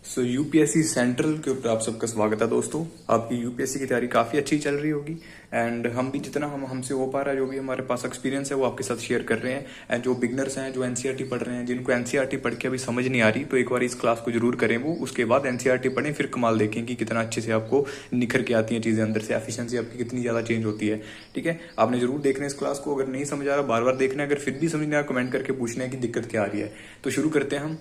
UPSC central के ऊपर आप सबका स्वागत है दोस्तों। आपकी यूपीएससी की तैयारी काफ़ी अच्छी चल रही होगी एंड हम भी जितना हमसे हो पा रहा है, जो भी हमारे पास एक्सपीरियंस है वो आपके साथ शेयर कर रहे हैं। एंड जो बिगनर्स हैं, जो एनसीईआरटी पढ़ रहे हैं, जिनको एनसीईआरटी पढ़ के अभी समझ नहीं आ रही, तो एक बार इस क्लास को जरूर करें। वो उसके बाद एनसीईआरटी पढ़ें, फिर कमाल देखें कि कितना अच्छे से आपको निखर के आती हैं चीज़ें अंदर से, एफिशिएंसी आपकी कितनी ज़्यादा चेंज होती है। ठीक है, आपने जरूर देखना है इस क्लास को। अगर नहीं समझ आ रहा बार बार देखना है, अगर फिर भी समझ नहीं आ रहा कमेंट करके पूछना है कि दिक्कत क्या आ रही है। तो शुरू करते हैं हम।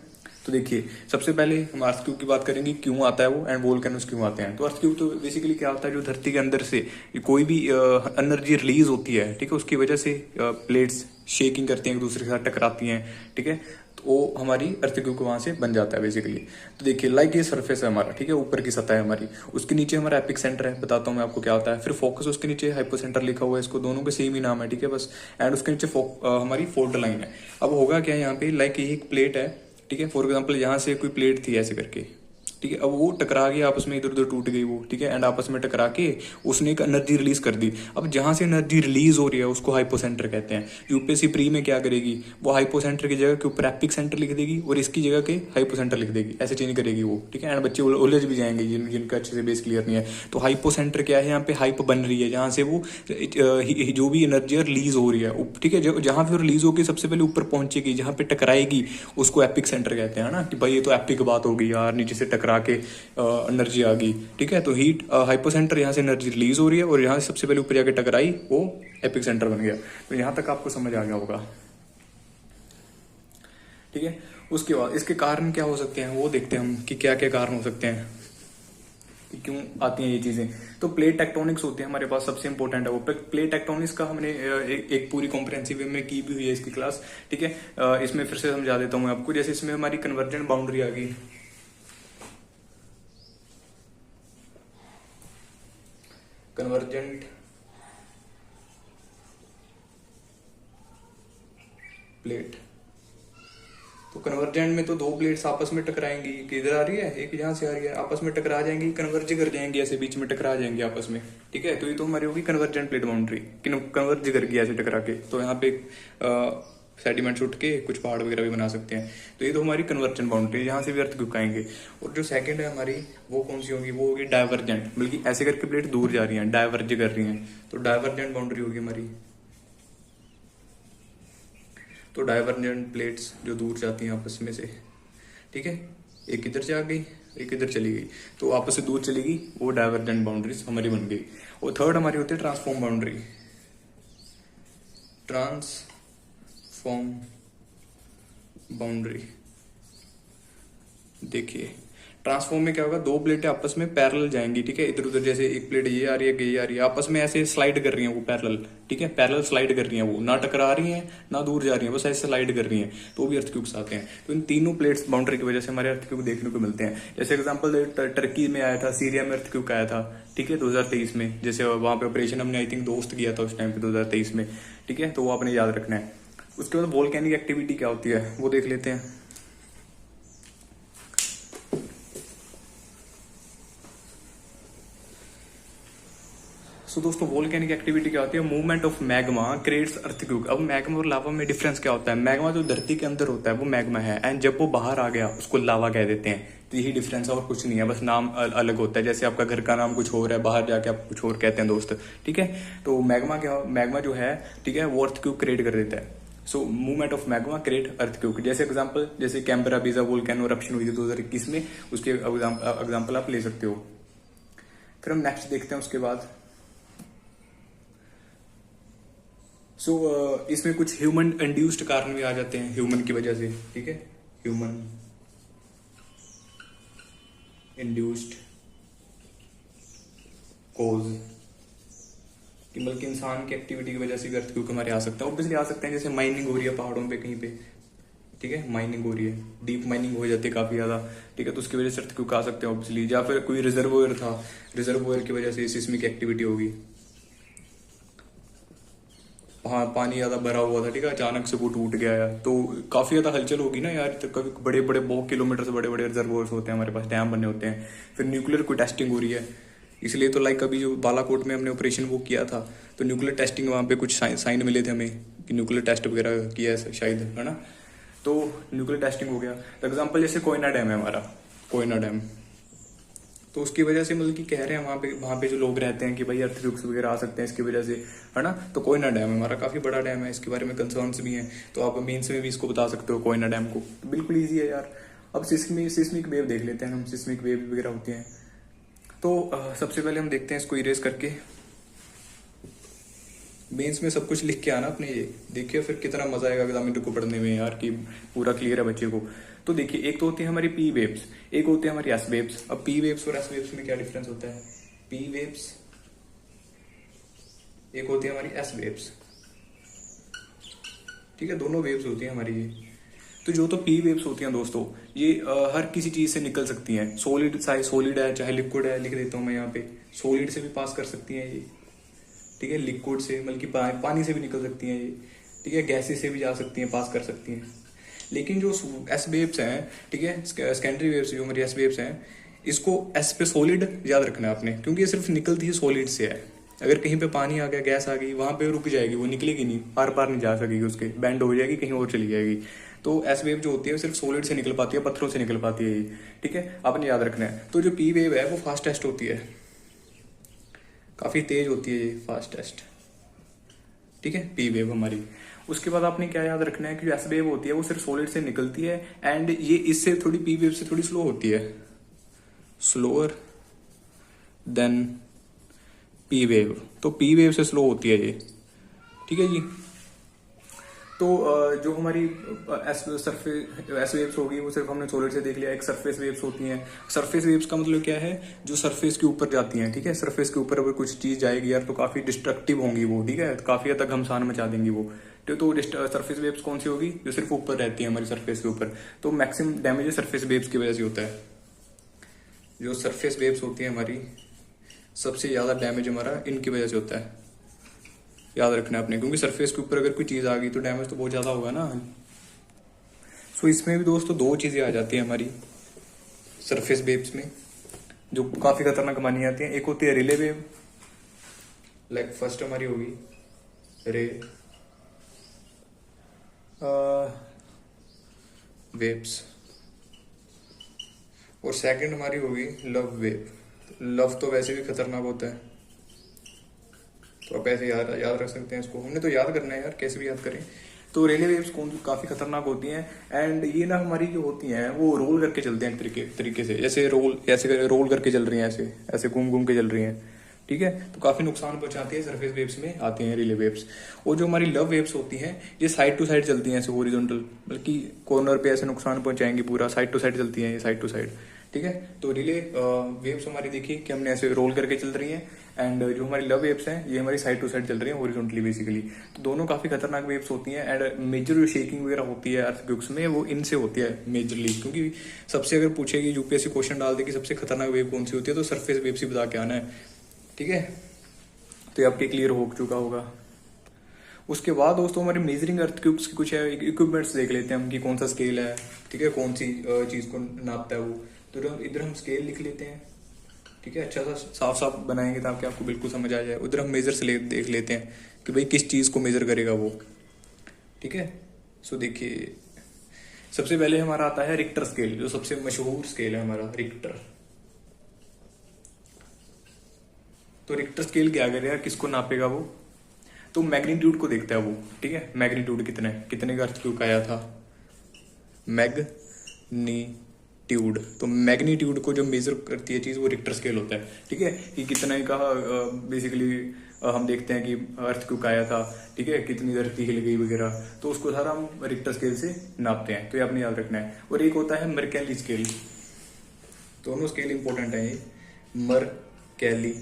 तो देखिए, सबसे पहले हम अर्थ क्यूब की बात करेंगे, क्यों आता है वो एंड वोल्केनोस क्यों आते हैं। तो अर्थ क्यूब तो बेसिकली क्या होता है, जो धरती के अंदर से कोई भी एनर्जी रिलीज होती है, ठीक है, उसकी वजह से प्लेट्स शेकिंग करती हैं, एक दूसरे के साथ टकराती हैं, ठीक है, तो वो हमारी अर्थ क्यूब वहां से बन जाता है बेसिकली। तो देखिए, लाइक ये सरफेस है हमारा, ठीक है, ऊपर की सतह है हमारी, उसके नीचे हमारा एपिक सेंटर है, बताता हूँ मैं आपको क्या होता है। फिर फोकस, उसके नीचे हाइपो सेंटर लिखा हुआ है, इसको दोनों के सेम ही नाम है, ठीक है, बस। एंड उसके नीचे हमारी फोल्ड लाइन है। अब होगा क्या यहाँ पे, लाइक ये एक प्लेट है, ठीक है, फॉर एग्जाम्पल यहाँ से कोई प्लेट थी ऐसे करके, ठीक है, अब वो टकरा गई आपस में, इधर उधर टूट गई वो, ठीक है, एंड आपस में टकरा के उसने एक एनर्जी रिलीज कर दी। अब जहां से एनर्जी रिलीज हो रही है उसको हाइपोसेंटर कहते हैं। यूपीएससी प्री में क्या करेगी, वो हाइपोसेंटर की जगह के ऊपर एपिक सेंटर लिख देगी और इसकी जगह के हाइपोसेंटर लिख देगी, ऐसे चेंज करेगी वो, ठीक है। एंड बच्चे उलझ भी जाएंगे जिनका अच्छे से बेस क्लियर नहीं है। तो हाइपोसेंटर क्या है, यहाँ पे हाइप बन रही है जहां से वो जो भी एनर्जी रिलीज हो रही है, ठीक है, जहां पे रिलीज होगी सबसे पहले ऊपर पहुंचेगी, जहां पे टकराएगी उसको एपिक सेंटर कहते हैं ना, कि भाई ये तो एपिक बात होगी यार, नीचे से टकरा के एनर्जी आ गई, ठीक है। तो हीट हाइपोसेंटर, यहाँ से एनर्जी रिलीज हो रही है और यहाँ से सबसे पहले ऊपर जाके टकराई, वो एपिक सेंटर बन गया। तो यहाँ तक आपको समझ आ गया होगा, ठीक है। उसके बाद इसके कारण क्या हो सकते हैं वो देखते हैं हम, कि क्या क्या कारण हो सकते हैं कि क्यों आती हैं ये चीजें। तो प्लेट टेक्टोनिक्स होते हैं हमारे पास, सबसे इंपॉर्टेंट है वो। प्लेट टेक्टोनिक्स का हमने एक पूरी कॉम्प्रिहेंसिव वे में की भी हुई है इसकी क्लास, ठीक है। इसमें फिर से समझा देता हूँ मैं आपको। जैसे इसमें हमारी कन्वर्जेंट बाउंड्री आ गई, कन्वर्जेंट प्लेट। तो कन्वर्जेंट में तो दो प्लेट्स आपस में टकराएंगी, एक इधर आ रही है, एक यहाँ से आ रही है, आपस में टकरा जाएंगी, कन्वर्ज कर जाएंगी, ऐसे बीच में टकरा जाएंगी आपस में, ठीक है। तो ये तो हमारी होगी कन्वर्जेंट प्लेट बाउंड्री, कन्वर्ज कर गया ऐसे टकरा के। तो यहाँ पे सेडिमेंट्स उठ के कुछ पहाड़ वगैरह भी बना सकते हैं। तो ये तो हमारी कन्वर्जेंट बाउंड्री, यहाँ से भी अर्थ क्यूब आएंगे। और जो सेकंड है हमारी, वो कौन सी होगी, वो होगी डाइवर्जेंट, बल्कि ऐसे करके प्लेट दूर जा रही है, डाइवर्ज कर रही है, तो डाइवर्जेंट बाउंड्री होगी हमारी। तो डाइवर्जेंट प्लेट्स जो दूर जाती हैं आपस में से, ठीक है, एक इधर जा गई, एक इधर चली गई, तो आपस से दूर चली गई, वो डाइवर्जेंट बाउंड्रीज हमारी बन गई। और थर्ड हमारी होती है ट्रांसफॉर्म बाउंड्री, ट्रांसफॉर्म बाउंड्री। देखिए, ट्रांसफॉर्म में क्या होगा, दो प्लेटें आपस में पैरेलल जाएंगी, ठीक है, इधर उधर, जैसे एक प्लेट ये आ रही है, ये आ रही है, आपस में ऐसे स्लाइड कर रही हैं वो पैरेलल, ठीक है, पैरेलल स्लाइड कर रही हैं वो, ना टकरा रही हैं ना दूर जा रही हैं, बस ऐसे स्लाइड कर रही हैं, तो भी अर्थ क्यूब्स आते हैं। तो इन तीनों प्लेट्स बाउंड्री की वजह से हमारे अर्थ क्यूब देखने को मिलते हैं। जैसे एग्जाम्पल टर्की में आया था, सीरिया में अर्थ क्यूब आया था, ठीक है, 2023 में। जैसे वहां पे ऑपरेशन हमने आई थिंक दोस्त किया था उस टाइम पे 2023 में, ठीक है, तो वो आपने याद रखना है। उसके बाद वोल्केनिक एक्टिविटी क्या होती है वो देख लेते हैं। सो दोस्तों, वोल्केनिक एक्टिविटी क्या होती है, movement of magma creates earthquake. अब मैग्मा और लावा में डिफरेंस क्या होता है, मैग्मा जो धरती के अंदर होता है वो मैग्मा है, एंड जब वो बाहर आ गया उसको लावा कह देते हैं। तो यही डिफरेंस है और कुछ नहीं है, बस नाम अलग होता है। जैसे आपका घर का नाम कुछ और है, बाहर जाके आप कुछ और कहते हैं दोस्त, ठीक है। तो मैग्मा क्या, मैग्मा जो है, ठीक है, वो अर्थक्वेक क्रिएट कर देता है। So movement of magma create earthquake. जैसे एग्जांपल, जैसे कैम्बरा बीजा वोल्केनो इरप्शन हुई थी 2021 में, उसके एग्जांपल आप ले सकते हो। फिर हम नेक्स्ट देखते हैं उसके बाद। इसमें कुछ ह्यूमन इंड्यूस्ड कारण भी आ जाते हैं, ह्यूमन की वजह से, ठीक है, ह्यूमन इंड्यूस्ड कॉज, कि बल्कि इंसान की एक्टिविटी की वजह से भी अर्थक्वेक हमारे आ सकता है। ऑब्वियसली आ सकते हैं, जैसे माइनिंग हो रही है पहाड़ों पे कहीं पे, ठीक है, माइनिंग हो रही है, डीप माइनिंग हो जाती है काफी ज्यादा, ठीक है, तो उसकी वजह से अर्थक्वेक आ सकते हैं ऑब्वियसली। या फिर कोई रिजर्वोयर था, रिजर्वोयर की वजह से सिस्मिक एक्टिविटी होगी। हाँ, पानी ज्यादा भरा हुआ था, ठीक है, अचानक से वो टूट गया है, तो काफी ज्यादा हलचल होगी ना यार। तो कभी बड़े बड़े बहुत किलोमीटर से बड़े बड़े रिजर्वोयर्स होते हैं हमारे पास, डैम बने होते हैं। फिर न्यूक्लियर की टेस्टिंग हो रही है, इसलिए तो लाइक अभी जो बालाकोट में हमने ऑपरेशन वो किया था, तो न्यूक्लियर टेस्टिंग वहाँ पे कुछ साइन मिले थे हमें कि न्यूक्लियर टेस्ट वगैरह किया है शायद, है ना। तो न्यूक्लियर टेस्टिंग हो गया। तो एग्जाम्पल जैसे कोयना डैम है हमारा, कोयना डैम। तो उसकी वजह से मतलब कि कह रहे हैं वहाँ पे जो लोग रहते हैं कि भाई अर्थक्वेक्स वगैरह आ सकते हैं इसकी वजह से, है ना। तो कोयना डैम हमारा काफी बड़ा डैम है, इसके बारे में कंसर्न्स भी हैं, तो आप मेंस में भी इसको बता सकते हो कोयना डैम को। तो बिल्कुल ईजी है यार। अब सिस्मिक वेव देख लेते हैं हम, सिस्मिक वेव वगैरह होती हैं। तो सबसे पहले हम देखते हैं इसको इरेज करके। मेंस में सब कुछ लिख के आना अपने, ये देखिए फिर कितना मजा आएगा एग्जामिनर को पढ़ने में यार, कि पूरा क्लियर है बच्चे को। तो देखिए एक तो होती है हमारी पी वेव्स, एक होती है हमारी एस वेव्स। अब पी वेव्स और एस वेव्स में क्या डिफरेंस होता है? पी वेव्स, एक होती है हमारी एस वेव्स, ठीक है, दोनों वेव्स होती हैं हमारी ये। तो जो तो पी वेव्स होती हैं दोस्तों, ये हर किसी चीज से निकल सकती हैं। सॉलिड, चाहे सॉलिड है चाहे लिक्विड है, लिख देता हूं मैं यहाँ पे, सॉलिड से भी पास कर सकती हैं ये, ठीक है, लिक्विड से मतलब कि पानी से भी निकल सकती हैं ये, ठीक है, गैसेस से भी जा सकती हैं, पास कर सकती हैं। लेकिन जो एस वेव्स हैं, ठीक है, सेकेंडरी वेव्स जो हमारी एस वेव्स हैं, इसको एस पे सॉलिड याद रखना है आपने, क्योंकि ये सिर्फ निकलती है सॉलिड से है। अगर कहीं पे पानी आ गया, गैस आ गई, वहां पे रुक जाएगी, वो निकलेगी नहीं, पार पार नहीं जा सकेगी, उसके बैंड हो जाएगी, कहीं और चली जाएगी। तो एस वेव जो होती है सिर्फ सॉलिड से निकल पाती है, पत्थरों से निकल पाती है ये, ठीक है, आपने याद रखना है। तो जो पी वेव है वो फास्टेस्ट होती है, काफी तेज होती है ये, फास्टेस्ट, ठीक है, पी वेव हमारी। उसके बाद आपने क्या याद रखना है कि जो एस वेव होती है वो सिर्फ सॉलिड से निकलती है, एंड ये इससे थोड़ी पी वेव से थोड़ी स्लो होती है, स्लोअर देन पी वेव। तो पी वेव से स्लो होती है ये, ठीक है जी। तो जो हमारी एस वेव्स होगी वो सिर्फ हमने सॉलिड से देख लिया। एक सरफेस वेव्स होती हैं। सरफेस वेव्स का मतलब क्या है? जो सरफेस के ऊपर जाती हैं, ठीक है, सरफेस के ऊपर अगर कुछ चीज जाएगी यार तो काफी डिस्ट्रक्टिव होंगी वो, ठीक है, काफी हद तक घमसान मचा देंगी वो। तो सरफेस वेव्स कौन सी होगी? जो सिर्फ ऊपर रहती है हमारी सरफेस के ऊपर। तो मैक्सिमम डैमेज सरफेस वेव्स की वजह से होता है। जो सरफेस वेव्स होती है हमारी, सबसे ज्यादा डैमेज हमारा इनकी वजह से होता है, याद रखना है आपने, क्योंकि सरफेस के ऊपर अगर कोई चीज आ गई तो डैमेज तो बहुत ज्यादा होगा ना। सो इसमें भी दोस्तों दो चीजें आ जाती है हमारी सरफेस वेव्स में, जो काफी खतरनाक मानी जाती है। एक होती है रिले वेव, लाइक फर्स्ट हमारी होगी रे वेव्स, और सेकंड हमारी होगी लव वेव। लव तो वैसे भी खतरनाक होता है, तो आप ऐसे याद रख सकते हैं इसको, हमने तो याद करना है यार, कैसे भी याद करें। तो रेले वेव्स काफी खतरनाक होती हैं, एंड ये ना हमारी जो होती हैं वो रोल करके चलते हैं तरीके से, जैसे रोल करके चल रही हैं, ऐसे ऐसे घूम घूम के चल रही हैं, ठीक है। तो काफी नुकसान पहुंचाती है, सरफेस वेव्स में आती हैं रिले वेव्स। और जो हमारी लव वेव्स होती हैं ये साइड टू साइड चलती हैं, ऐसे हॉरिजॉन्टल, बल्कि कॉर्नर पे ऐसे नुकसान पहुंचाएंगी पूरा, साइड टू साइड चलती हैं ये, साइड टू साइड, ठीक है। तो रिले वेव्स हमारी देखिए कि हमने ऐसे रोल करके चल रही हैं, एंड जो हमारी लव वेव्स हैं ये हमारी साइड टू साइड चल रही हैं हॉरिजॉन्टली बेसिकली। तो दोनों काफी खतरनाक वेव्स होती हैं, एंड मेजर जो शेकिंग वगैरह होती है अर्थक्वेक्स में वो इनसे होती है मेजरली, क्योंकि सबसे अगर पूछेगी यूपीएससी क्वेश्चन डाल दे कि सबसे खतरनाक वेव कौन सी होती है, तो सरफेस वेव से बता के आना है, ठीक है। तो ये आपके क्लियर हो चुका होगा। उसके बाद दोस्तों हमारे मेजरिंग अर्थक्वेक्स की कुछ इक्विपमेंट्स देख लेते हैं हम कि कौन सा स्केल है, ठीक है, कौन सी चीज को नापता है वो। तो इधर हम स्केल लिख लेते हैं, ठीक है, अच्छा सा साफ साफ बनाएंगे ताकि आपको बिल्कुल समझ आ जाए। उधर हम मेजर से देख लेते हैं कि भाई किस चीज को मेजर करेगा वो, ठीक है। सो देखिए सबसे पहले हमारा आता है रिक्टर स्केल, जो सबसे मशहूर स्केल है हमारा रिक्टर। तो रिक्टर स्केल क्या करेगा, किसको नापेगा वो? तो मैग्नीट्यूड को देखता है वो, ठीक है, मैग्नीट्यूड कितने का अर्थक्वेक आया था, मैग्नीट्यूड। तो मैग्नीट्यूड को जो मेजर करती है चीज वो रिक्टर स्केल होता है, ठीक है, कि कितना का बेसिकली हम देखते हैं कि अर्थक्वेक आया था, ठीक है, कितनी धरती हिल गई वगैरह, तो उसको सारा हम रिक्टर स्केल से नापते हैं। तो ये आपने याद रखना है। और एक होता है मर्कैली स्केल, दोनों स्केल इंपॉर्टेंट है ये, मर्कैली,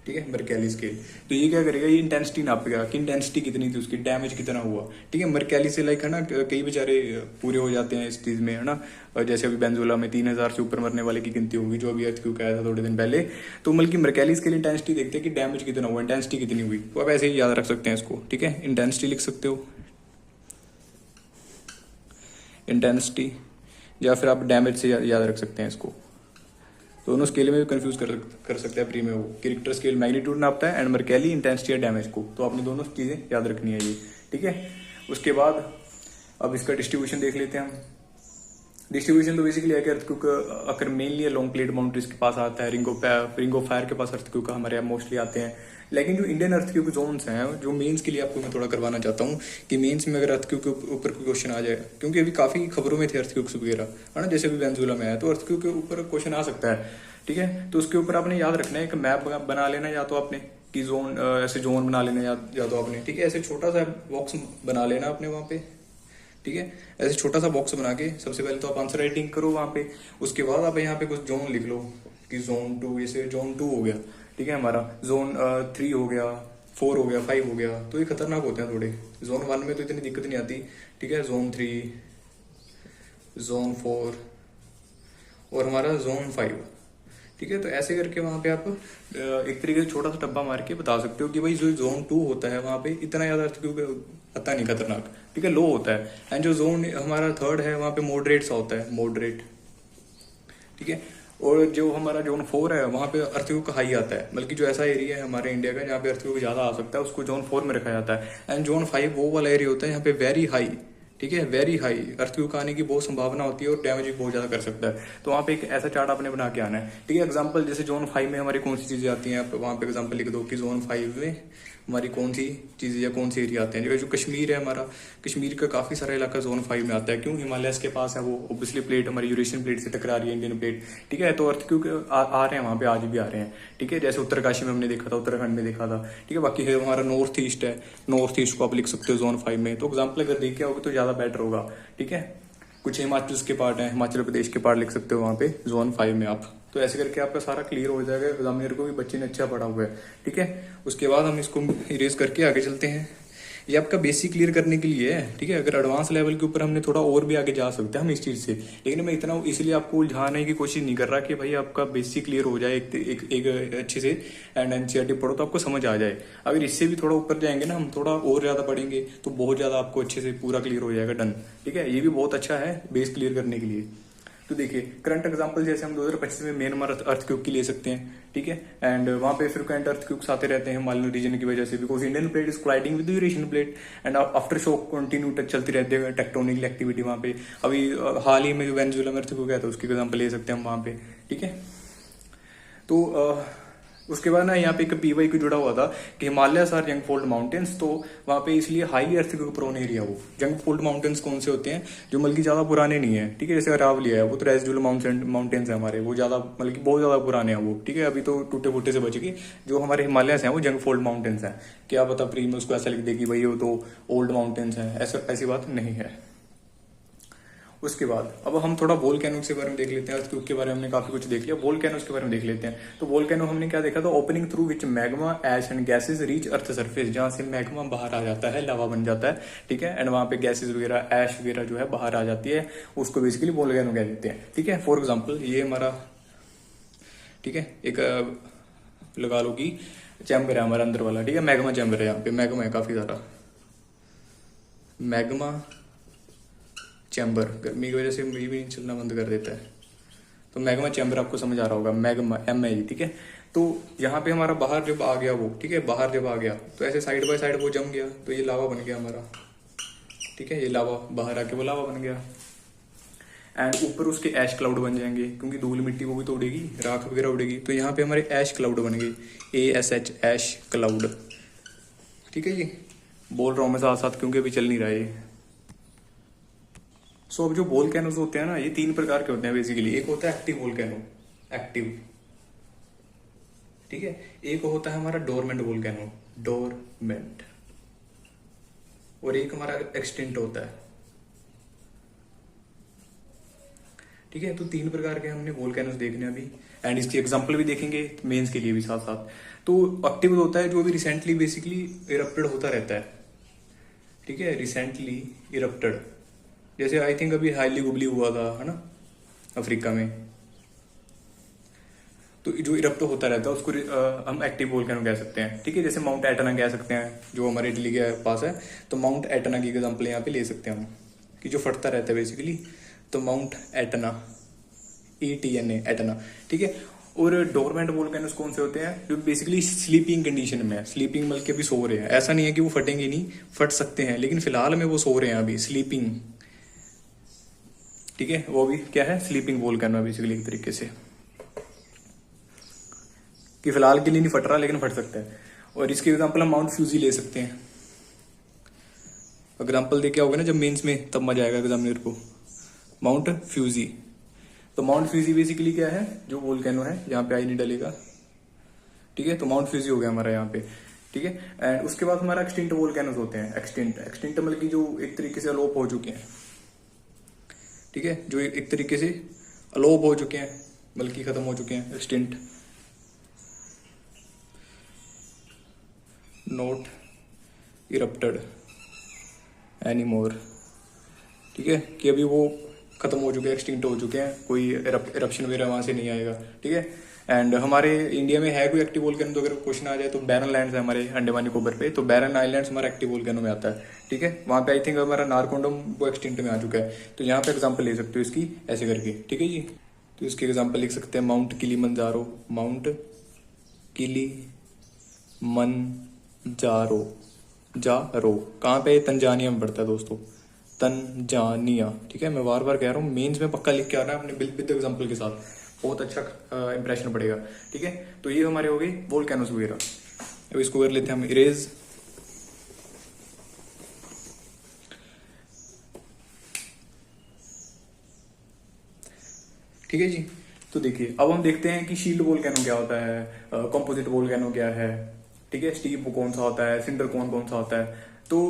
ठीक है, मर्कैली स्केल। तो ये क्या करेगा, ये इंटेंसिटी नापेगा कि इंटेंसिटी कितनी थी उसकी, डैमेज कितना हुआ, ठीक है। मर्कैली से लाइक है ना, कई बेचारे पूरे हो जाते हैं इस चीज में, है ना। जैसे अभी बेंजुला में 3000 से ऊपर मरने वाले की गिनती होगी, जो अभी अर्थक्वेक आया था थोड़े दिन पहले। तो मतलब कि मर्कैली स्केल इंटेंसिटी देखते हैं कि डैमेज कितना हुआ, इंटेंसिटी कितनी हुई। तो आप ऐसे ही याद रख सकते हैं इसको, ठीक है, इंटेंसिटी लिख सकते हो, इंटेंसिटी, या फिर आप डैमेज से याद रख सकते हैं इसको। दोनों स्केल में भी कंफ्यूज कर सकते हैं प्री में वो, कि रिक्टर स्केल मैग्नीट्यूड नापता है एंड मर्कैली इंटेंसिटी या डैमेज को। तो आपने दोनों चीजें याद रखनी है ये, ठीक है। उसके बाद अब इसका डिस्ट्रीब्यूशन देख लेते हैं हम। डिस्ट्रीब्यूशन तो बेसिकली है कि अर्थक्वेक अगर मेनली लॉन्ग प्लेट बाउंड्रीज के पास आता है, रिंग ऑफ फायर के पास अर्थक्वेक हमारे यहाँ मोस्टली आते हैं। लेकिन जो इंडियन अर्थक्वेक जोन्स हैं, जो मेंस के लिए आपको मैं थोड़ा करवाना चाहता हूँ कि मेंस में अगर अर्थक्वेक के ऊपर कोई क्वेश्चन आ जाए, क्योंकि अभी काफी खबरों में थे अर्थक्वेक्स वगैरह, है ना, जैसे अभी वेनेजुएला में है, तो अर्थक्वेक के ऊपर क्वेश्चन आ सकता है। ठीक है, तो उसके ऊपर आपने याद रखना है, एक मैप बना लेना या तो आपने कि जोन ऐसे जोन बना लेना या तो आपने, ठीक है, ऐसे छोटा सा बॉक्स बना लेना आपने वहां पे। ठीक है, ऐसे छोटा सा बॉक्स बना के सबसे पहले तो आप आंसर राइटिंग करो वहां पे, उसके बाद आप यहाँ पे कुछ जोन लिख लो कि जोन 2, जैसे जोन 2 हो गया, ठीक है, हमारा जोन 3 हो गया, 4 हो गया, 5 हो गया, तो ये खतरनाक होते हैं थोड़े। जोन 1 में तो इतनी दिक्कत नहीं आती, ठीक है, जोन 3, जोन 4 और हमारा जोन 5। ठीक है, तो ऐसे करके वहां पे आप एक तरीके से छोटा सा डब्बा मार के बता सकते हो कि भाई जो जोन 2 होता है वहां पे इतना ज्यादा अर्थक्वेक पता नहीं, खतरनाक, ठीक है, लो होता है। एंड जो जोन हमारा 3rd है वहां पे मॉडरेट सा होता है, मॉडरेट। ठीक है, और जो हमारा जोन 4 है वहां पे अर्थक्वेक हाई आता है, बल्कि जो ऐसा एरिया है हमारे इंडिया का जहाँ पे अर्थक्वेक ज्यादा आ सकता है उसको जोन 4 में रखा जाता है। एंड जोन 5 वो वाला एरिया होता है यहाँ पे वेरी हाई, ठीक है, वेरी हाई, अर्थक्वेक आने की बहुत संभावना होती है और डैमेज भी बहुत ज्यादा कर सकता है। तो वहाँ पे एक ऐसा चार्ट आपने बना के आना है। ठीक है, एग्जांपल जैसे जोन 5 में हमारी कौन सी चीजें आती हैं, आप वहाँ पे एग्जांपल लिख दो कि जोन 5 में हमारी कौन सी चीजें या कौन से एरिया आते हैं। जो कश्मीर है हमारा, कश्मीर का काफी सारा इलाका जोन 5 में आता है। क्यों? हिमालय के पास है वो, ऑब्वियसली प्लेट हमारी यूरेशियन प्लेट से टकरा रही है, इंडियन प्लेट। ठीक है, तो अर्थक्वेक आ रहे हैं वहाँ पे, आज भी आ रहे हैं। ठीक है, जैसे उत्तरकाशी में हमने देखा था, उत्तराखंड में देखा था। ठीक है, बाकी है हमारा नॉर्थ ईस्ट है, नॉर्थ ईस्ट को आप लिख सकते हो जोन 5 में। तो एग्जाम्पल अगर देखे होगे तो ज्यादा बेटर होगा। ठीक है, कुछ हिमाचल के पार्ट है, हिमाचल प्रदेश के पार्ट लिख सकते हो वहाँ पे जोन 5 में आप। तो ऐसे करके आपका सारा क्लियर हो जाएगा, एग्जामिनर को भी बच्चे ने अच्छा पढ़ा हुआ है। ठीक है, उसके बाद हम इसको इरेज करके आगे चलते हैं। ये आपका बेसिक क्लियर करने के लिए है। ठीक है, अगर एडवांस लेवल के ऊपर हमने थोड़ा और भी आगे जा सकते हैं हम इस चीज से, लेकिन मैं इतना इसलिए आपको उलझाने की कोशिश नहीं कर रहा कि भाई आपका बेसिक क्लियर हो जाए एक अच्छे से, एंड एनसीईआरटी पढ़ो तो आपको समझ आ जाए। अगर इससे भी थोड़ा ऊपर जाएंगे ना, हम थोड़ा और ज्यादा पढ़ेंगे तो बहुत ज्यादा आपको अच्छे से पूरा क्लियर हो जाएगा, डन। ठीक है, ये भी बहुत अच्छा है बेस क्लियर करने के लिए। तो देखिए करंट एग्जांपल जैसे हम 2025 में म्यांमार अर्थक्वेक की ले सकते हैं। ठीक है, एंड वहां पे फ्रीक्वेंट अर्थक्वेक्स आते रहते हैं हिमालयन रीजन की वजह से, because Indian plate is colliding with Eurasian plate and after shock continue चलती रहती है टेक्टोनिकल एक्टिविटी वहां पे। अभी हाल ही में जो वेनेजुएला में अर्थक्वेक आया था उसकी एग्जांपल ले सकते हैं हम वहां पे। ठीक है, तो उसके बाद ना यहाँ पे एक पीवाई को जुड़ा हुआ था कि हिमालयस आर जंग फोल्ड माउंटेन्स, तो वहां पे इसलिए हाई अर्थक्वेक प्रोन एरिया। वो जंग फोल्ड माउंटेन्स कौन से होते हैं? जो बल्कि ज्यादा पुराने नहीं है। ठीक है, जैसे अरावली है वो तो रेसिडुअल माउंटेन्स है हमारे, वो ज्यादा बल्कि बहुत ज्यादा पुराने हैं वो। ठीक है, अभी तो टूटे फूटे से बच गए। जो हमारे हिमालयस हैं वो जंग फोल्ड माउंटेन्स हैं। क्या पता प्री में उसको ऐसा लिख दे कि भाई वो तो ओल्ड माउंटेन्स हैं, ऐसी बात नहीं है। उसके बाद अब हम थोड़ा वोल्केनोस के बारे में देख लेते हैं। अर्थक्वेक के बारे में हमने काफी कुछ देख लिया, वोल्केनोस के बारे में देख लेते हैं। तो वोल्केनो हमने क्या देखा था? Opening through which magma ash and gases reach earth surface, जहां से मैग्मा बाहर आ जाता है, लावा बन जाता है। ठीक है, एंड वहां पे गैसेस वगैरह, ऐश वगैरह जो है बाहर आ जाती है, उसको बेसिकली वोल्केनो कह देते हैं। ठीक है, फॉर एग्जाम्पल ये हमारा, ठीक है, एक लगा लो कि चैम्बर है हमारा अंदर वाला। ठीक है, मैग्मा चैम्बर है, यहाँ पे मैग्मा है काफी सारा, मैग्मा चैम्बर। गर्मी की वजह से ये भी चलना बंद कर देता है। तो मैग्मा चैम्बर आपको समझ आ रहा होगा, मैग्मा MAG। ठीक है, तो यहाँ पे हमारा बाहर जब आ गया वो, ठीक है, बाहर जब आ गया तो ऐसे साइड बाय साइड वो जम गया, तो ये लावा बन गया हमारा। ठीक है, ये लावा बाहर आके वो लावा बन गया, एंड ऊपर उसके ऐश क्लाउड बन जाएंगे, क्योंकि धूल मिट्टी वो भी तो उड़ेगी, राख वगैरह उड़ेगी। तो यहाँ पे हमारे ऐश क्लाउड बन गए, ASH, ऐश क्लाउड। ठीक है, ये बोल रहा हूँ मैं साथ साथ क्योंकि अभी चल नहीं रहा है। सो अब जो वोल्केनोस होते हैं ना, ये 3 प्रकार के होते हैं बेसिकली। एक होता है एक्टिव वोल्केनो, एक्टिव। ठीक है, एक होता है हमारा डोरमेंट वोल्केनो, डोरमेंट, और एक हमारा एक्सटिंक्ट होता है। ठीक है, तो 3 प्रकार के हमने वोल्केनोस देखने अभी, एंड इसकी एग्जांपल भी देखेंगे मेंस के लिए भी साथ साथ। तो एक्टिव होता है जो अभी रिसेंटली बेसिकली इरप्टेड होता रहता है। ठीक है, रिसेंटली इरप्टेड, जैसे आई थिंक अभी हाईली गुबली हुआ था, है ना, अफ्रीका में। तो जो इरप्ट होता रहता है उसको हम एक्टिव वोल्केनो कह सकते हैं। ठीक है, जैसे माउंट एटना कह सकते हैं जो हमारे इटली के पास है। तो माउंट एटना की एग्जांपल यहाँ पे ले सकते हैं हम, कि जो फटता रहता है बेसिकली। तो माउंट एटना, ETNA, एटना। ठीक है, और डोरमेंट वोल्केनोस कौन से होते हैं? जो बेसिकली स्लीपिंग कंडीशन में है, स्लीपिंग बल्कि अभी सो रहे हैं। ऐसा नहीं है कि वो फटेंगे नहीं, फट सकते हैं, लेकिन फिलहाल में वो सो रहे हैं अभी, स्लीपिंग। ठीक है, वो भी क्या है, स्लीपिंग वोल्केनो है बेसिकली एक तरीके से, कि फिलहाल के लिए नहीं फट रहा लेकिन फट सकता है। और इसके एग्जाम्पल हम माउंट फ्यूजी ले सकते हैं। एग्जाम्पल दे क्या होगा ना जब मेंस में, तब मजा आएगा एग्जामिनर को। माउंट फ्यूजी, तो माउंट फ्यूजी बेसिकली क्या है, जो वोल्केनो है, यहाँ पे आई नहीं डलेगा, ठीक है। तो माउंट फ्यूजी हो गया हमारा यहाँ पे, ठीक है। एंड उसके बाद हमारा एक्सटिंक्ट वोल्केनोज होते हैं। एक्सटिंक्ट मतलब कि जो एक तरीके से अलोप हो चुके हैं, ठीक है, जो एक तरीके से अलोप हो चुके हैं, बल्कि खत्म हो चुके हैं, एक्सटिंक्ट, नॉट इरप्टेड एनीमोर, ठीक है, कि अभी वो खत्म हो चुके हैं, एक्सटिंक्ट हो चुके हैं, कोई इरप्शन वगैरह वहां से नहीं आएगा, ठीक है। एंड हमारे इंडिया में है कोई एक्टिव वोल्केनो, तो अगर क्वेश्चन आ जाए तो बैरन लैंड्स है हमारे अंडमान निकोबार पे, तो बैरन आइलैंड्स हमारा एक्टिव वोल्केनो में आता है, ठीक है। वहां पे आई थिंक हमारा नारकोंडम वो एक्सटिंक्ट में आ चुका है, तो यहाँ पे एग्जाम्पल ले सकते हो इसकी ऐसे करके, ठीक है जी। तो इसके एग्जाम्पल लिख सकते हैं माउंट किलीमंजारो, माउंट किलीमंजारो, जारो कहाँ पे, तंजानिया में पड़ता है दोस्तों, तंजानिया, ठीक है। मैं बार बार कह रहा हूँ, मेंस में पक्का लिख के आना है अपने विद एग्जाम्पल के साथ, बहुत अच्छा इंप्रेशन पड़ेगा, ठीक है। तो ये हमारे हो गई वोल्केनोस वगैरह। अब इसको कर लेते हैं हम इरेज। ठीक है जी। तो देखिए अब हम देखते हैं कि शील्ड वोल्केनो क्या होता है, कंपोजिट वोल्केनो क्या है, ठीक है, स्टीप कौन सा होता है, सिंडर कौन सा होता है। तो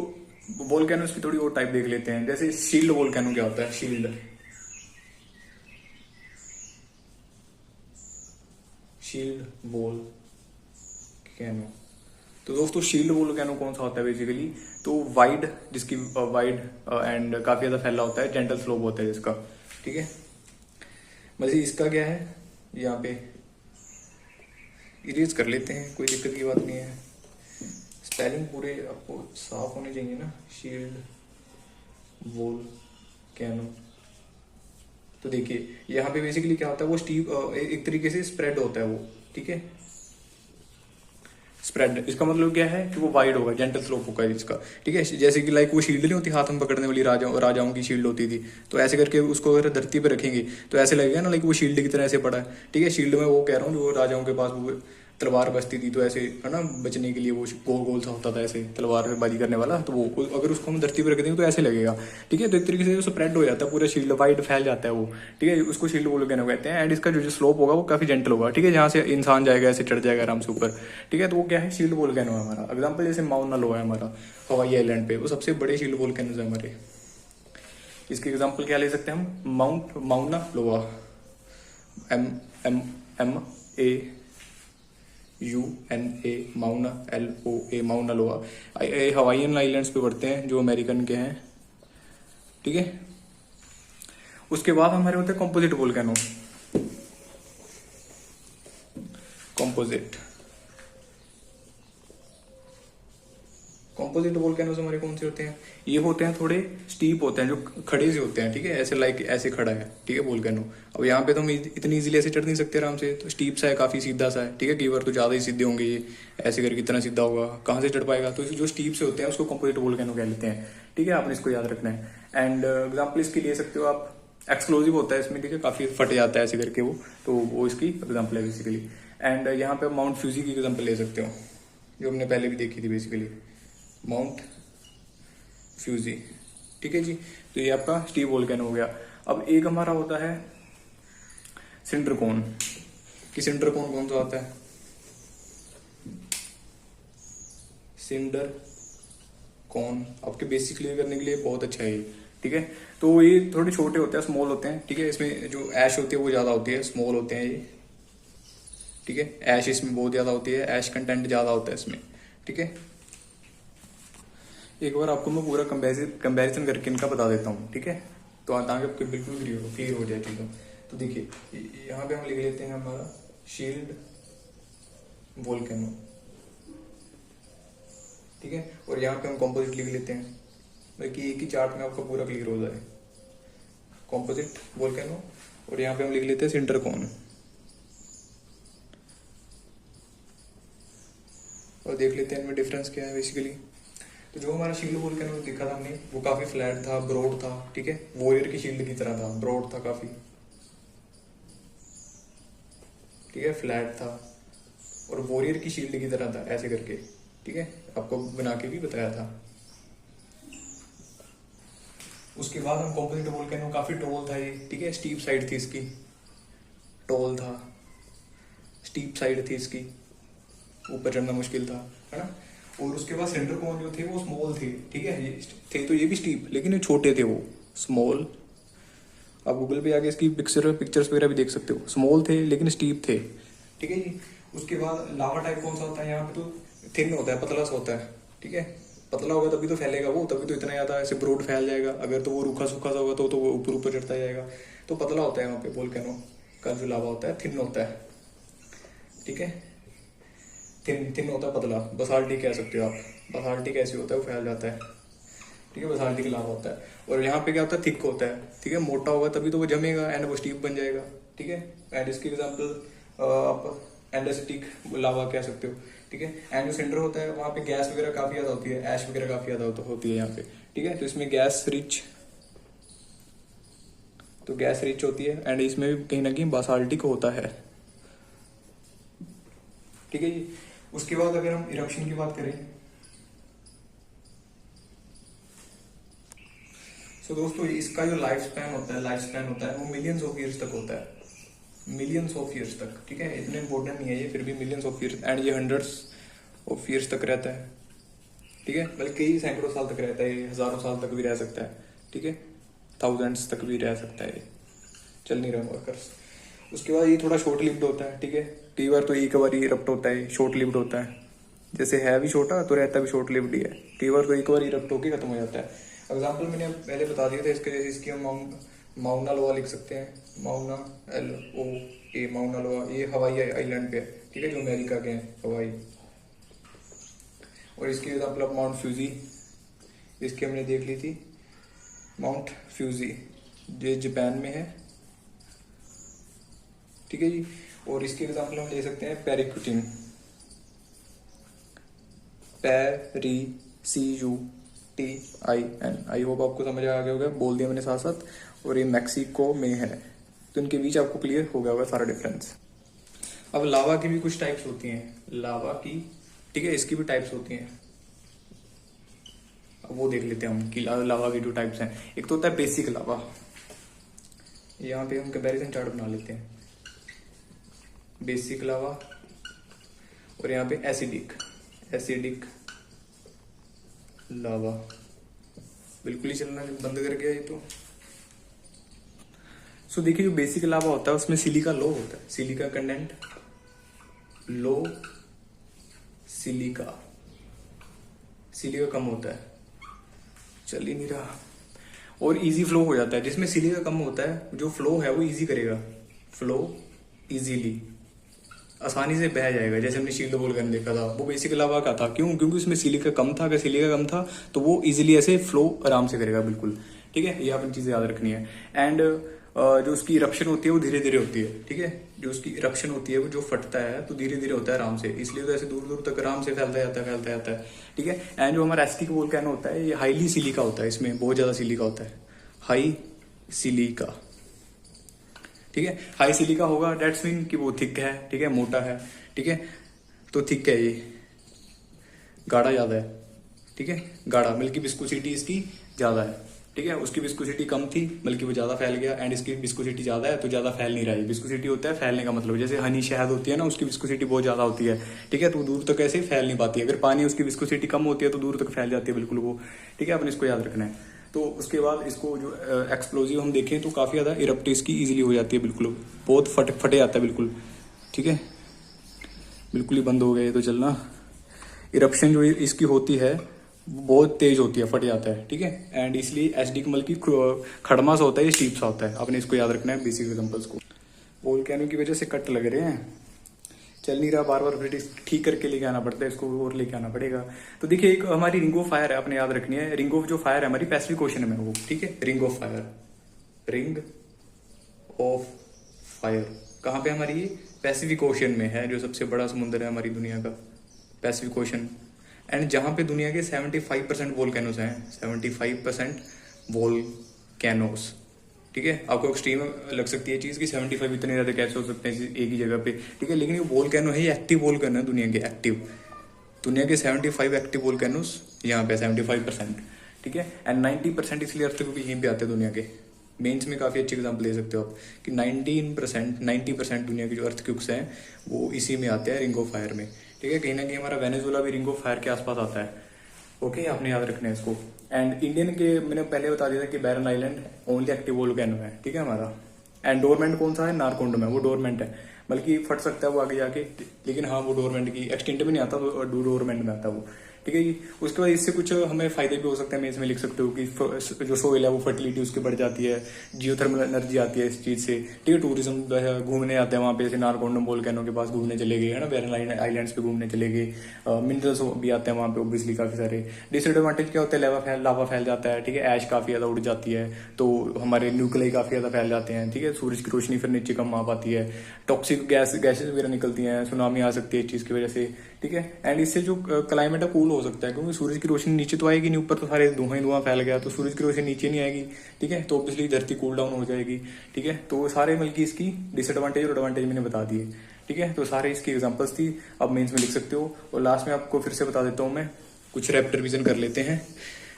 वोल्केनोस की थोड़ी और टाइप देख लेते हैं। जैसे शील्ड वोल्केनो क्या होता है, शील्ड वोल्केनो, तो दोस्तों शील्ड वोल्केनो कौन सा होता है बेसिकली, तो वाइड, जिसकी वाइड एंड काफी ज्यादा फैला होता है, जेंटल स्लोप होता है जिसका, ठीक है। बस इसका क्या है, यहाँ पे इरेज कर लेते हैं, कोई दिक्कत की बात नहीं है। स्पेलिंग पूरे आपको साफ होने चाहिए ना, शील्ड वोल्केनो। तो देखिए यहाँ पे बेसिकली क्या होता है, वो स्टीप एक तरीके से स्प्रेड होता है वो, ठीक है, स्प्रेड। इसका मतलब क्या है कि वो वाइड होगा, जेंटल स्लोप होगा इसका, ठीक है। जैसे कि लाइक वो शील्ड नहीं होती हाथ में पकड़ने वाली, राजाओं की शील्ड होती थी, तो ऐसे करके उसको अगर धरती पे रखेंगे तो ऐसे लगेगा ना लाइक वो शील्ड की तरह ऐसे पड़ा है, ठीक है। शील्ड में वो कह रहा हूँ जो राजाओं के पास वो तलवार बचती थी, तो ऐसे है ना, बचने के लिए वो गोल गोल सा होता था ऐसे तलवार बाजी करने वाला, तो वो अगर उसको हम धरती पे रख देंगे तो ऐसे लगेगा, ठीक है। तो एक तरीके से स्प्रेड हो जाता है पूरा शील्ड, वाइड फैल जाता है वो, ठीक है, उसको शील्ड वोल्केनो कहते हैं। एंड इसका जो स्लोप होगा वो काफी जेंटल होगा, ठीक है, जहाँ से इंसान जाएगा ऐसे चढ़ जाएगा आराम से ऊपर, ठीक है। तो वो क्या है, शील्ड वोल्केनो है हमारा। एग्जाम्पल जैसे माउना लोआ है हमारा हवाई आइलैंड पे, वो सबसे बड़े शील्ड वोल्केनोज है हमारे। इसके एग्जाम्पल क्या ले सकते हैं हम, माउना लोआ, MAUNA, LOA, माउना लोआ। हवाईयन आइलैंड्स पे पड़ते हैं जो अमेरिकन के हैं, ठीक है। उसके बाद हमारे होते हैं कंपोजिट वोल्केनो। कंपोजिट वोल्केनोस हमारे कौन से होते हैं, ये होते हैं थोड़े स्टीप होते हैं, जो खड़े से होते हैं, ठीक है, ऐसे लाइक ऐसे खड़ा है, ठीक है, वोल्केनो। अब यहाँ पे तो हम इतनी इजीली ऐसे चढ़ नहीं सकते आराम से, तो स्टीप सा है, काफी सीधा सा है, ठीक है। कई बार तो ज्यादा ही सीधे होंगे ये, ऐसे करके इतना सीधा होगा, कहाँ से चढ़ पाएगा। तो जो स्टीप से होते हैं उसको कंपोजिट वोल्केनो कह लेते हैं, ठीक है, आपने इसको याद रखना है। एंड एग्जाम्पल इसकी ले सकते हो आप, एक्सप्लोजिव होता है इसमें, ठीक है, काफी फट जाता है ऐसे करके वो, तो वो इसकी एग्जाम्पल है बेसिकली। एंड यहाँ पे माउंट फ्यूजी की एग्जाम्पल ले सकते हो, जो हमने पहले भी देखी थी बेसिकली, माउंट फ्यूजी, ठीक है जी। तो ये आपका स्टीव वोल्केनो हो गया। अब एक हमारा होता है सिंडर कोन, कि सिंडर कोन कौन सा होता है, सिंडर कोन आपके बेसिक क्लियर करने के लिए बहुत अच्छा है ये, ठीक है। तो ये थोड़े छोटे होते हैं, स्मॉल होते हैं, ठीक है। इसमें जो ऐश होती है वो ज्यादा होती है, स्मॉल होते हैं ये, ठीक है। ऐश इसमें बहुत ज्यादा होती है, ऐश कंटेंट ज्यादा होता है इसमें, ठीक है। एक बार आपको मैं पूरा कंपैरिजन करके इनका बता देता हूँ, ठीक है, तो ताकि आपको बिल्कुल क्लियर हो जाए चीज़ें। तो देखिए यहाँ पे हम लिख लेते हैं हमारा शील्ड वोल्केनो, ठीक है, और यहाँ पे हम कंपोजिट लिख लेते हैं, ताकि एक ही चार्ट में आपका पूरा क्लियर हो जाए। कंपोजिट वोल्केनो, और यहाँ पे हम लिख लेते हैं सिंडर कोन, और देख लेते हैं इनमें डिफरेंस क्या है बेसिकली। तो जो हमारा शील्ड वोल्केनो देखा था हमने वो काफी फ्लैट था, ब्रॉड था, ठीक है, वॉरियर की शील्ड की तरह था, ब्रॉड था काफी, ठीक है, फ्लैट था और वॉरियर की शील्ड की तरह था ऐसे करके, ठीक है, आपको बना के भी बताया था। उसके बाद हम कॉम्पोजिट वोल्केनो काफी टॉल था ये, ठीक है, स्टीप साइड थी इसकी, टॉल था, स्टीप साइड थी इसकी, ऊपर चढ़ना मुश्किल था, है ना। और उसके बाद सेंटर कोन जो थे वो स्मॉल थे, ठीक है, ये थे तो ये भी स्टीप, लेकिन ये छोटे थे, वो स्मॉल। आप गूगल पे आके इसकी पिक्चर्स वगैरह भी देख सकते हो, स्मॉल थे लेकिन स्टीप थे, ठीक है जी। उसके बाद लावा टाइप कौन सा होता है, यहाँ पे तो थिन होता है, पतला सा होता है, ठीक है, पतला होगा तभी तो फैलेगा वो, तभी तो इतना ज्यादा ऐसे ब्रॉड फैल जाएगा। अगर तो वो रूखा सूखा सा होगा तो वो ऊपर ऊपर चढ़ता जाएगा। तो पतला होता है वहाँ पे वोल्केनो का जो लावा होता है, थिन होता है, ठीक है, थिन थिन होता है, पतला, बसाल्टी कह सकते हो आप। बसाल्टी कैसे होता है, वो फैल जाता है, ठीक है, बसाल्टी का लावा होता है। और यहाँ पे क्या होता है, थिक होता है, ठीक है, मोटा होगा तभी तो वो जमेगा एंड वो स्टीप बन जाएगा, ठीक है। एंड इसकी एग्जाम्पल आप एंडेसिटिक लावा कह सकते हो, ठीक है। एंड जो सेंटर होता है वहाँ पे गैस वगैरह काफी ज्यादा होती है, ऐश वगैरह काफी ज्यादा होती है यहाँ पे, ठीक है। तो इसमें गैस रिच, तो गैस रिच होती है एंड इसमें भी कहीं ना कहीं बासाल्टिक होता है, ठीक है जी। उसके बाद अगर हम इरप्शन की बात करें तो दोस्तों इसका जो लाइफ स्पैन होता है वो मिलियंस ऑफ ईयर्स तक होता है, मिलियंस ऑफ ईयर्स तक, ठीक है। इतने इम्पोर्टेंट नहीं है ये, फिर भी मिलियंस ऑफ ईयर्स, एंड ये हंड्रेड्स ऑफ ईयर्स तक रहता है, ठीक है, बल्कि कई सैकड़ों साल तक रहता है ये, हजारों साल तक भी रह सकता है, ठीक है, थाउजेंड्स तक भी रह सकता है ये, चल नहीं रहा वर्कर्स। उसके बाद ये थोड़ा शॉर्ट लिव्ड होता है, ठीक है, कई बार तो एक बार इरप्ट होता है, शॉर्ट लिव्ड होता है, जैसे है भी छोटा तो रहता भी शॉर्ट लिव्ड ही है, कई बार तो एक बार इरप्ट होके खत्म हो जाता है। एग्जाम्पल मैंने पहले बता दिया था इसके, जैसे इसकी हम माउना लोआ लिख सकते हैं, माउना LOA, माउना लोआ, ये हवाई आइलैंड पे है, ठीक है, जो अमेरिका के हैं, हवाई। और इसकी एग्जाम्पल ऑफ माउंट फ्यूजी, इसकी हमने देख ली थी, माउंट फ्यूजी जो जापान में है, ठीक है जी। और इसकी एग्जाम्पल हम ले सकते हैं पेरिक्यूटिन, PERICUTIN, आई होप आपको समझ आ गया होगा, बोल दिया मैंने साथ साथ। और ये मैक्सिको में है, तो इनके बीच आपको क्लियर हो गया होगा सारा डिफरेंस। अब लावा की भी कुछ टाइप्स होती हैं, लावा की, ठीक है, इसकी भी टाइप्स होती हैं, अब वो देख लेते हैं हम कि लावा की 2 टाइप्स हैं। एक तो होता है बेसिक लावा, यहाँ पे हम कंपैरिजन चार्ट बना लेते हैं, बेसिक लावा, और यहाँ पे एसिडिक लावा। बिल्कुल ही चलना बंद कर गया ये तो। सो देखिए जो बेसिक लावा होता है उसमें सिलिका लो होता है, सिलिका कंटेंट लो, सिलिका कम होता है, चल ही नहीं रहा, और इजी फ्लो हो जाता है। जिसमें सिलिका कम होता है, जो फ्लो है वो इजी करेगा, फ्लो इजीली, आसानी से बह जाएगा। जैसे हमने शील्ड वोल्केनो देखा था, वो बेसिक लावा का था, क्यों, क्योंकि उसमें सिलिका कम था। अगर सिलिका कम था तो वो इजीली ऐसे फ्लो आराम से करेगा, बिल्कुल, ठीक है। ये आपने चीजें याद रखनी है। एंड जो उसकी इरप्शन होती है वो धीरे धीरे होती है, ठीक है, जो उसकी इरप्शन होती है वो जो फटता है तो धीरे धीरे होता है, आराम से, इसलिए तो ऐसे दूर दूर तक आराम से फैलता जाता है, ठीक है। एंड जो हमारा एसिडिक वोल्केनो होता है ये हाईली सिलिका होता है, इसमें बहुत ज्यादा सिलिका होता है, हाई सिलिका, ठीक है। हाई सिलिका होगा डेट्स मीन कि वो थिक है, ठीक है, मोटा है, ठीक है, तो थिक है ये, गाढ़ा ज्यादा है, ठीक है, गाढ़ा, बल्कि विस्कोसिटी इसकी ज्यादा है, ठीक है। उसकी विस्कोसिटी कम थी बल्कि वो ज्यादा फैल गया, एंड इसकी विस्कोसिटी ज्यादा है तो ज्यादा फैल नहीं रहा है। विस्कोसिटी होता है फैलने का मतलब, जैसे हनी शहद होती है ना, उसकी विस्कोसिटी बहुत ज्यादा होती है, ठीक है, तो दूर तक ऐसे फैल नहीं पाती। अगर पानी उसकी विस्कोसिटी कम होती है तो दूर तक फैल जाती है, बिल्कुल वो, ठीक है, अपने इसको याद रखना है। तो उसके बाद इसको जो एक्सप्लोजिव हम देखें तो काफी ज्यादा इरप्ट इसकी इजीली हो जाती है, बिल्कुल बहुत फटे जाता है, बिल्कुल, ठीक है, बिल्कुल ही बंद हो गया ये तो चलना। इरप्शन जो इसकी होती है बहुत तेज होती है, फट जाता है, ठीक है। एंड इसलिए एसिडिक मल की खड़मा सा होता है, ये स्टीप सा होता है, आपने इसको याद रखना है बेसिक एग्जांपल्स को। वोल्केनो की वजह से कट लग रहे हैं, चल नहीं रहा, बार बार फिर ठीक करके लेके आना पड़ता है, इसको और लेके आना पड़ेगा। तो देखिए एक हमारी रिंग ऑफ फायर है, आपने याद रखनी है, रिंग ऑफ जो फायर है हमारी पैसिफिक ओशन में वो, ठीक है, रिंग ऑफ फायर कहाँ पे हमारी, ये पैसिफिक ओशन में है, जो सबसे बड़ा समुद्र है हमारी दुनिया का, पैसिफिक ओशन। एंड जहाँ पे दुनिया के 75% वोल्केनोस हैं, 75% वोल्केनोस, ठीक है। आपको एक्सट्रीम लग सकती है चीज़ कि 75 इतने ज़्यादा कैसे हो सकते हैं एक ही जगह पे, ठीक है, लेकिन ये वोल्केनो है, ये एक्टिव वोल्केनो है दुनिया के, एक्टिव, दुनिया के 75 एक्टिव वोल्केनोस यहाँ पे 75%, ठीक है। एंड 90% इसलिए अर्थक्वेक यहीं पे आते हैं दुनिया के। मेंस में काफ़ी अच्छी एग्जाम्पल ले सकते हो आप कि 90% दुनिया के जो अर्थक्वेक्स हैं वो इसी में आते हैं, रिंग ऑफ फायर में, ठीक है। कहीं ना कहीं हमारा वेनेजुएला भी रिंग ऑफ फायर के आसपास आता है, ओके, आपने याद रखना है इसको। एंड इंडियन के मैंने पहले बता दिया था कि बैरन आइलैंड ओनली एक्टिव वोल्केनो है, ठीक है हमारा। एंड डोरमेंट कौन सा है, नारकोंडम है, वो डोरमेंट है, बल्कि फट सकता है वो आगे जाके, लेकिन हाँ वो डोरमेंट की एक्सटेंट में नहीं आता, वो डोरमेंट में आता है वो, ठीक है जी। उसके बाद इससे कुछ हमें फायदे भी हो सकते हैं, मैं इसमें लिख सकते हो कि जो सोइल है वो फर्टिलिटी उसकी बढ़ जाती है, जियोथर्मल एनर्जी आती है इस चीज़ से, ठीक है। टूरिज्म घूमने आते हैं वहाँ पे, जैसे नारकोंडम वोल्केनो के पास घूमने चले गए, है ना, बैरन आइलैंड्स पे घूमने चले गए, मिनरल्स भी आते हैं वहाँ पे ऑब्वियसली काफ़ी सारे। डिसएडवांटेज क्या होता है, लावा फैल जाता है, ठीक है, ऐश काफ़ी ज़्यादा उड़ जाती है, तो हमारे न्यूक्लियाई काफ़ी ज़्यादा फैल जाते हैं, ठीक है, सूरज की रोशनी फिर नीचे कम आ पाती है, टॉक्सिक गैसेज वगैरह निकलती हैं, सुनामी आ सकती है इस चीज़ की वजह से, ठीक है। एंड इससे जो क्लाइमेट है कूल हो सकता है, क्योंकि सूरज की रोशनी नीचे तो आएगी नहीं, ऊपर तो सारे धुआं ही धुआं फैल गया, तो सूरज की रोशनी नीचे नहीं आएगी, ठीक है, तो ऑब्वियसली धरती कूल डाउन हो जाएगी, ठीक है। तो सारे बल्कि इसकी डिसएडवांटेज और एडवांटेज मैंने बता दिए, ठीक है। तो सारे इसकी एग्जांपल्स थी, अब मेंस में लिख सकते हो। और लास्ट में आपको फिर से बता देता हूँ मैं, कुछ रैपिड रिवीजन कर लेते हैं।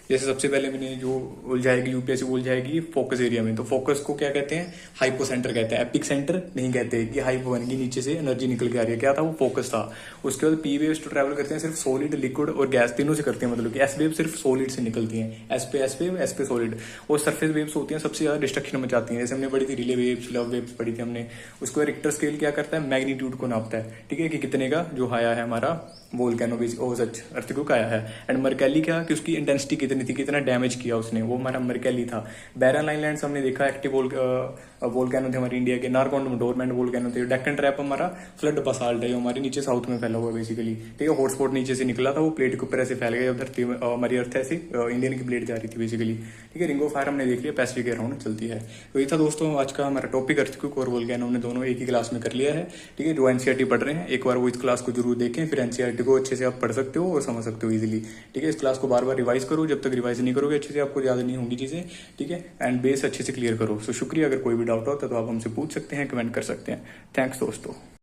जैसे सबसे पहले मैंने जो उलझाएगी यूपीएससी उलझाएगी फोकस एरिया में, तो फोकस को क्या कहते हैं, हाइपो सेंटर कहते हैं, एपिक सेंटर नहीं कहते कि हाइपो बन गई नीचे से एनर्जी निकल के आ रही है, क्या था वो फोकस था। उसके बाद पी वेव्स तो ट्रैवल करते हैं सिर्फ सॉलिड, लिक्विड और गैस तीनों से करते हैं, मतलब कि एस वेव सिर्फ सॉलिड से निकलती हैं, एस पे सॉलिड। और सरफेस वेव्स होती हैं सबसे ज्यादा डिस्ट्रक्शन मचाती हैं, जैसे हमने पढ़ी थी रिले वेव्स, लव वेव्स पढ़ी थी हमने। उसको रिक्टर स्केल क्या करता है, मैग्नीट्यूड को नापता है, ठीक है, कि कितने का जो आया है हमारा वोल्केनो सच अर्थक्वेक आया है। एंड मरकैली क्या, कि उसकी इंटेंसिटी कितनी थी, कितना डैमेज किया उसने, वो हमारा मरकैली था। बैरन आइलैंड्स हमने देखा एक्टिव वोल्केनो थे हमारे इंडिया के, नारकोंडम डोरमेंट वोल्केनो थे। डेक्कन ट्रैप हमारा फ्लड बसाल्ट है, जो हमारे नीचे साउथ में फैला हुआ है बेसिकली, ठीक है। हॉटस्पॉट नीचे से निकला था, वो प्लेट के ऊपर ऐसे फैल गया, धरती में हमारी अर्थ ऐसे इंडियन की प्लेट जा रही थी बेसिकली, ठीक है। रिंग ऑफ फायर हमने देख लिया, पैसिफिक अराउंड चलती है। तो ये था दोस्तों आज का हमारा टॉपिक, अर्थक्वेक और वोल्केनो हमने दोनों एक ही क्लास में कर लिया है, ठीक है। जो एनसीईआरटी पढ़ रहे हैं एक बार वो इस क्लास को जरूर देखें, फिर एनसीईआरटी को अच्छे से आप पढ़ सकते हो और समझ सकते हो इजीली, ठीक है। इस क्लास को बार बार रिवाइज करो, जब तक रिवाइज नहीं करोगे अच्छे से आपको याद नहीं होंगी चीजें, ठीक है। एंड बेस अच्छे से क्लियर करो। सो शुक्रिया, अगर कोई भी डाउट हो तो आप हमसे पूछ सकते हैं, कमेंट कर सकते हैं। थैंक्स दोस्तों।